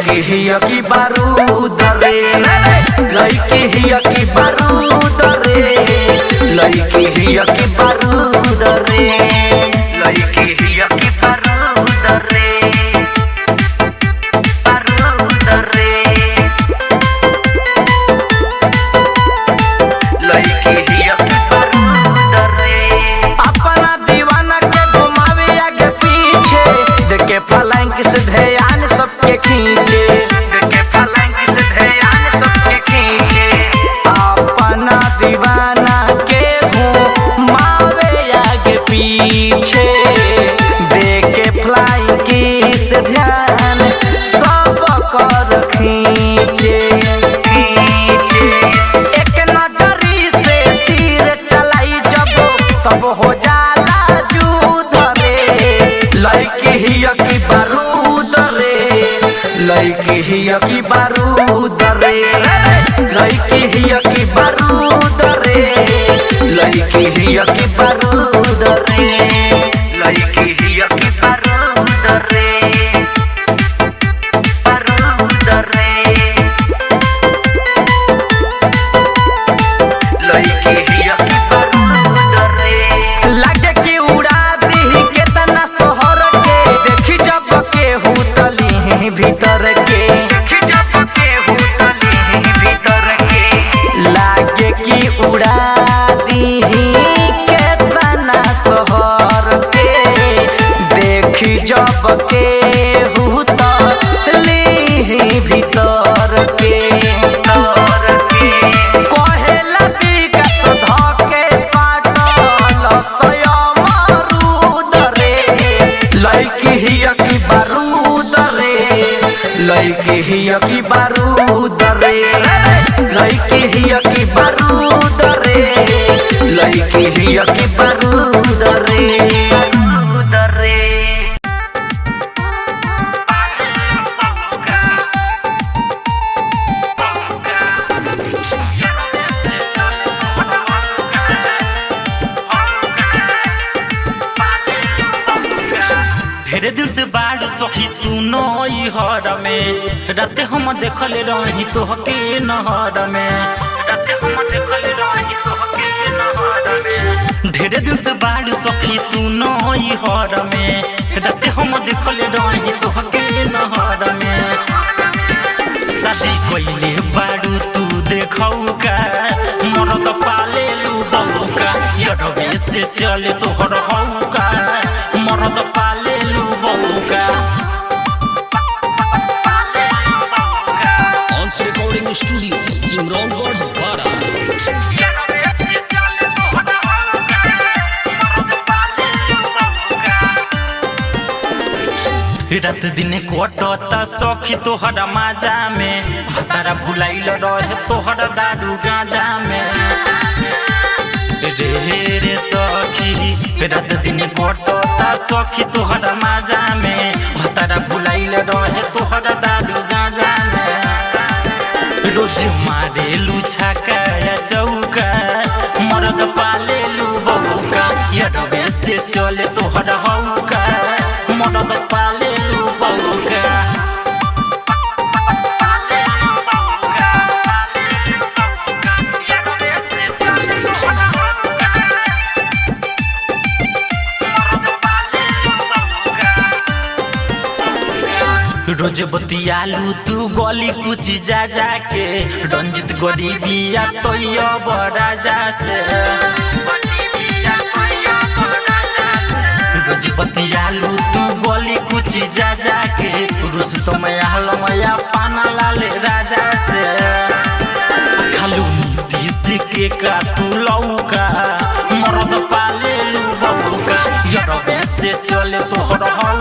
लड़की हिया की बारूद रे, लड़की हिया की बारूद रे, लड़की हिया की बारूद रे, लड़की हिया की बारूद रे, बारूद रे, लड़की हिया की बारूद रे। अपना दीवाना के घुमावे आगे पीछे, देखे फलांग से ध्यान सबके खींचे, देखे फलांग से ध्यान सबके खींचे। अपना दीवाना के घुमावे आगे पीछे, देखे फलांग से ध्यान सबकर खींचे, खींचे। एक नजरी से तीर चलाई जब तब हो जाला जुद रे, लड़की हिया की बारूद रे, लड़की हिया की बारूद रे, लड़की हिया की बारूद रे, लड़की हिया की बारूद रे, लड़की हिया की बारूद रे, बारूद रे, लड़की हिया की बारूद रे। लागे कि उड़ा दी केतना शहर के, देखी जब के हुतली भीतर के, देखी जब के हुतली भीतर के। लागे कि उड़ा दी केतना शहर के, देखी जब के हुतली भीतर के, भीतर के। कहेला विकास धके पाटल सयमरूद रे, लड़की हिया की बारूद रे, लड़की हिया की बारूद रे, लड़की हिया की बारूद रे, लड़की हिया की बारूद रे, बारूद रे। ढेरे दिन से बाड़ सखी तू नई हर में, राते हम देखले रही तोहके नहर में, राते हम देखले रही तोहके नहर में। ढेरे दिन से बाड़ सखी तू नई हर में, राते हम देखले रही तोहके नहर में। शादी कइले बाड़ू तू देखौ का, मरद पाले लू बहू का, यडवे से चले तोहर हौ का, मरद पाले लू बहू का। Once recording studio, Simron Gordwara. रात दिन कोटता सखी तोहर माजा में, तारा भुलाइल रहे तोहर दारू गांजा में। रे रे सखी रात दिन कोटता सखी तोहर माजा में, तारा भुलाइल रहे तोहर दारू गांजा में। रोज मारे लू छक्का या चौका, मरद पाले लू बहू का, यडवे से चले तोहर हौ का, मरद पाले लू बहू का। रोज बतियालू तू गली कुछ जा जाके, रंजित गरीबिया तो राजा से। रोज बतियालू तू गली कुछ जा जाके, रुस तो मैं पाना लाल राजा से। खालू नीति के काटू लौका, मरद पाले लू बहू का, यडवे से चले तोहर हौ